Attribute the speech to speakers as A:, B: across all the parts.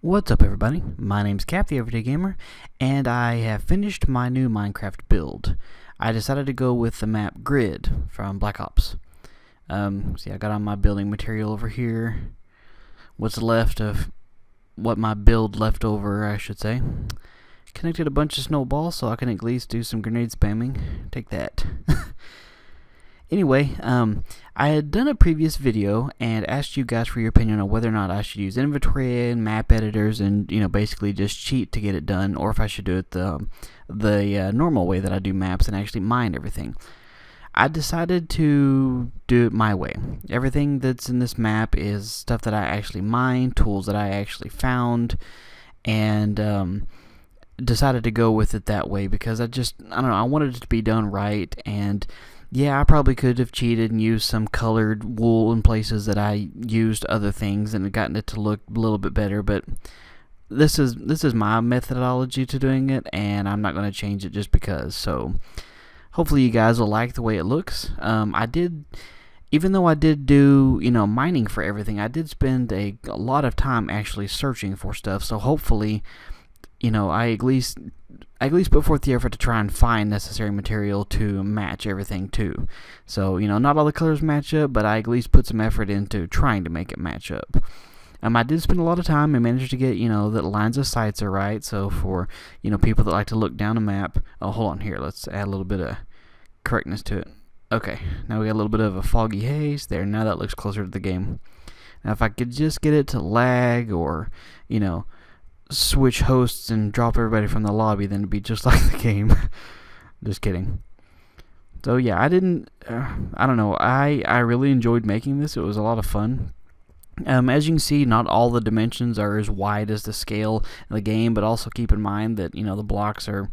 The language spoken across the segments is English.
A: What's up, everybody? My name's Cap, the Everyday Gamer, and I have finished my new Minecraft build. I decided to go with the map Grid from Black Ops. See, I got on my building material over here. What's left of what my build left over, I should say. Connected a bunch of snowballs so I can at least do some grenade spamming. Take that. Anyway, I had done a previous video and asked you guys for your opinion on whether or not I should use inventory and map editors and, basically just cheat to get it done, or if I should do it the normal way that I do maps and actually mine everything. I decided to do it my way. Everything that's in this map is stuff that I actually mined, tools that I actually found, and decided to go with it that way because I don't know, I wanted it to be done right. And yeah, I probably could have cheated and used some colored wool in places that I used other things and gotten it to look a little bit better, but this is my methodology to doing it, and I'm not going to change it just because. So hopefully you guys will like the way it looks. Even though I did do, mining for everything, I did spend a lot of time actually searching for stuff, so hopefully, I at least put forth the effort to try and find necessary material to match everything too. So, not all the colors match up, but I at least put some effort into trying to make it match up. I did spend a lot of time and managed to get, the lines of sights are right. So for, people that like to look down a map. Oh, hold on here. Let's add a little bit of correctness to it. Okay, now we got a little bit of a foggy haze there. Now that looks closer to the game. Now if I could just get it to lag or, switch hosts and drop everybody from the lobby, then it'd be just like the game. Just kidding. So yeah, I don't know, I really enjoyed making this. It was a lot of fun. As you can see, not all the dimensions are as wide as the scale in the game, but also keep in mind that, the blocks are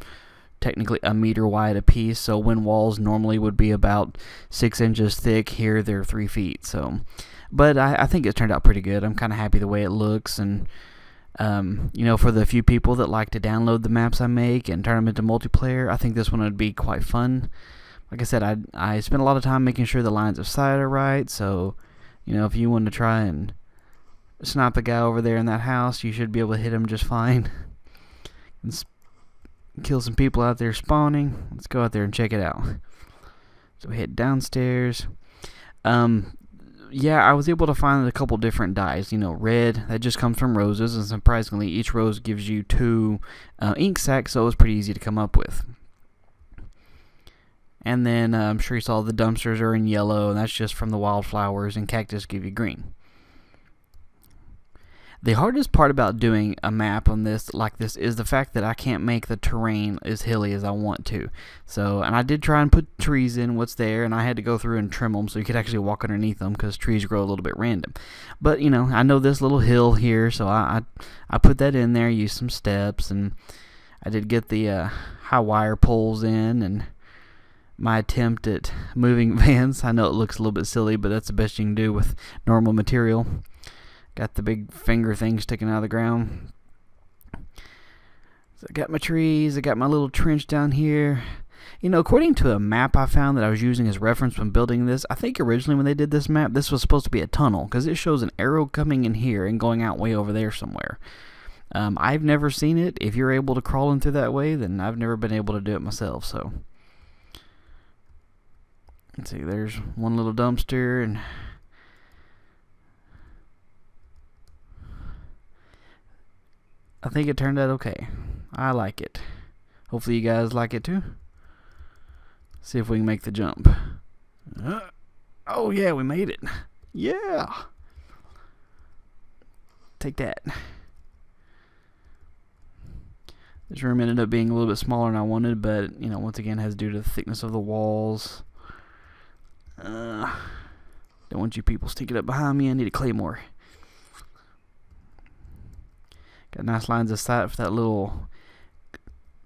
A: technically a meter wide a piece, so when walls normally would be about 6 inches thick, here they're 3 feet. So, but I think it turned out pretty good. I'm kind of happy the way it looks, and for the few people that like to download the maps I make and turn them into multiplayer, I think this one would be quite fun. Like I said, I spent a lot of time making sure the lines of sight are right, so, if you want to try and snipe the guy over there in that house, you should be able to hit him just fine. And kill some people out there spawning. Let's go out there and check it out. So we head downstairs. Yeah, I was able to find a couple different dyes. Red, that just comes from roses, and surprisingly, each rose gives you 2 ink sacs, so it was pretty easy to come up with. And then I'm sure you saw the dumpsters are in yellow, and that's just from the wildflowers, and cactus give you green. The hardest part about doing a map on this like this is the fact that I can't make the terrain as hilly as I want to. So, and I did try and put trees in what's there, and I had to go through and trim them so you could actually walk underneath them because trees grow a little bit random. But, I know this little hill here, so I put that in there, used some steps, and I did get the high wire poles in, and my attempt at moving vans. I know it looks a little bit silly, but that's the best you can do with normal material. Got the big finger thing sticking out of the ground. So I got my trees. I got my little trench down here. According to a map I found that I was using as reference when building this, I think originally when they did this map, this was supposed to be a tunnel because it shows an arrow coming in here and going out way over there somewhere. I've never seen it. If you're able to crawl in through that way, then I've never been able to do it myself. So let's see. There's one little dumpster, and I think it turned out okay. I like it. Hopefully you guys like it too. See if we can make the jump. Oh yeah, we made it. Yeah. Take that. This room ended up being a little bit smaller than I wanted, but, once again, has due to the thickness of the walls. Don't want you people sneaking up behind me. I need a claymore. Got nice lines of sight for that little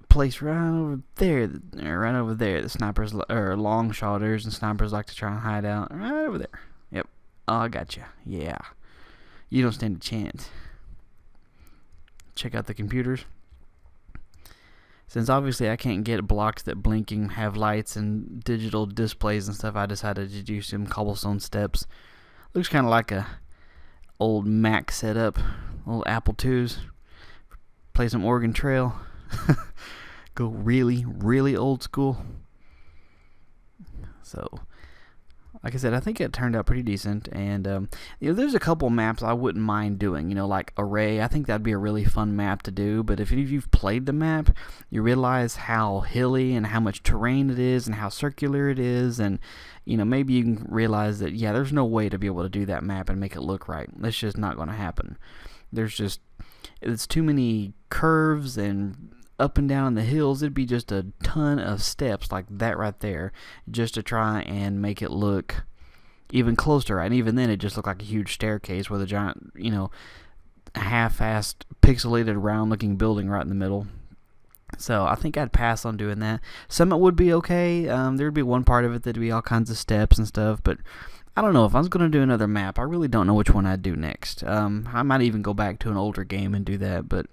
A: place right over there. The snipers, or long shotters and snipers like to try and hide out. Right over there. Yep. Oh, I got you. Yeah. You don't stand a chance. Check out the computers. Since obviously I can't get blocks that blink and have lights and digital displays and stuff, I decided to do some cobblestone steps. Looks kind of like a old Mac setup, old Apple IIs. play some Oregon Trail, go really, really old school. So, like I said, I think it turned out pretty decent, and there's a couple maps I wouldn't mind doing. Like Array. I think that'd be a really fun map to do. But if any of you've played the map, you realize how hilly and how much terrain it is, and how circular it is, and maybe you can realize that there's no way to be able to do that map and make it look right. That's just not going to happen. It's too many curves and up and down the hills. It'd be just a ton of steps like that right there just to try and make it look even closer, and even then it just looked like a huge staircase with a giant, half-assed pixelated round looking building right in the middle. So I think I'd pass on doing that. Some it would be okay. There'd be one part of it that'd be all kinds of steps and stuff, but I don't know if I was going to do another map. I really don't know which one I'd do next. I might even go back to an older game and do that, but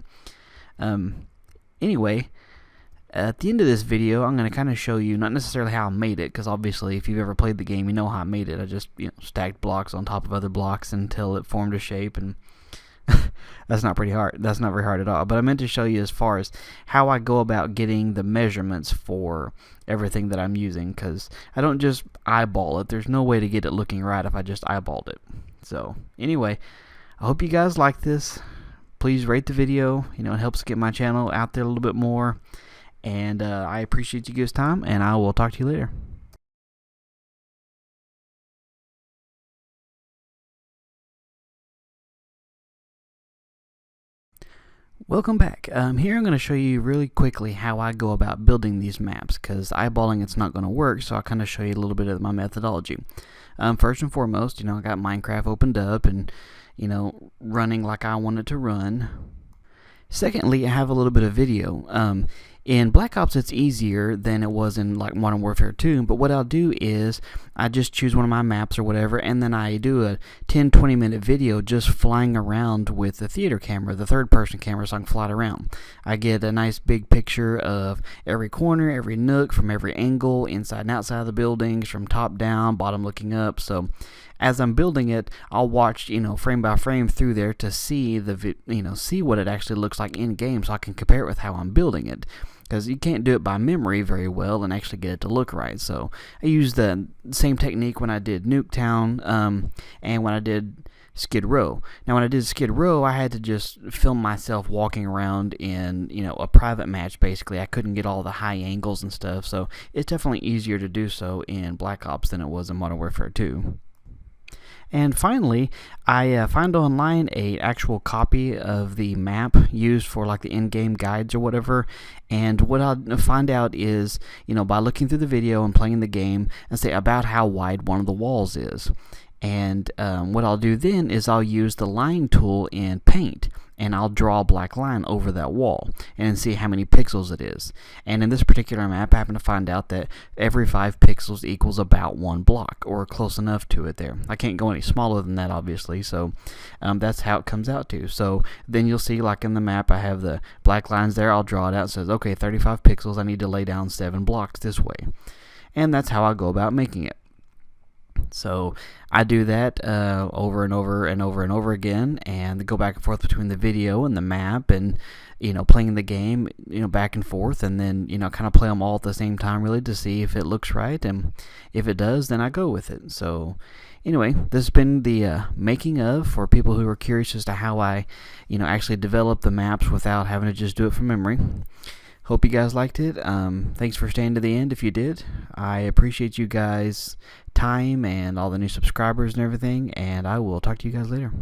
A: anyway, at the end of this video, I'm going to kind of show you not necessarily how I made it, because obviously if you've ever played the game, you know how I made it. I just stacked blocks on top of other blocks until it formed a shape, and that's not very hard at all. But I meant to show you as far as how I go about getting the measurements for everything that I'm using, because I don't just eyeball it. There's no way to get it looking right if I just eyeballed it. So anyway, I hope you guys like this. Please rate the video. It helps get my channel out there a little bit more. And I appreciate you guys' time, and I will talk to you later. Welcome back. Here I'm going to show you really quickly how I go about building these maps, because eyeballing it's not going to work, so I'll kind of show you a little bit of my methodology. First and foremost, I got Minecraft opened up and running like I want it to run. Secondly, I have a little bit of video. In Black Ops, it's easier than it was in like Modern Warfare 2, but what I'll do is I just choose one of my maps or whatever, and then I do a 10-20 minute video just flying around with the theater camera, the third-person camera, so I can fly it around. I get a nice big picture of every corner, every nook, from every angle, inside and outside of the buildings, from top down, bottom looking up. So as I'm building it, I'll watch, frame by frame through there to see see what it actually looks like in game, so I can compare it with how I'm building it. Because you can't do it by memory very well and actually get it to look right. So I used the same technique when I did Nuketown and when I did Skid Row. Now when I did Skid Row, I had to just film myself walking around in a private match. Basically, I couldn't get all the high angles and stuff, so it's definitely easier to do so in Black Ops than it was in Modern Warfare 2. And finally, I find online a actual copy of the map used for like the in-game guides or whatever. And what I'll find out is, by looking through the video and playing the game, and say about how wide one of the walls is. And what I'll do then is I'll use the line tool in Paint, and I'll draw a black line over that wall and see how many pixels it is. And in this particular map, I happen to find out that every 5 pixels equals about 1 block, or close enough to it there. I can't go any smaller than that, obviously, so that's how it comes out to. So then you'll see, like in the map, I have the black lines there. I'll draw it out. It says, okay, 35 pixels, I need to lay down 7 blocks this way. And that's how I go about making it. So I do that over and over and over and over again, and go back and forth between the video and the map, and playing the game back and forth, and then kind of play them all at the same time, really, to see if it looks right, and if it does, then I go with it. So anyway, this has been the making of, for people who are curious as to how I actually develop the maps without having to just do it from memory. Hope you guys liked it. Thanks for staying to the end if you did. I appreciate you guys' time and all the new subscribers and everything, and I will talk to you guys later.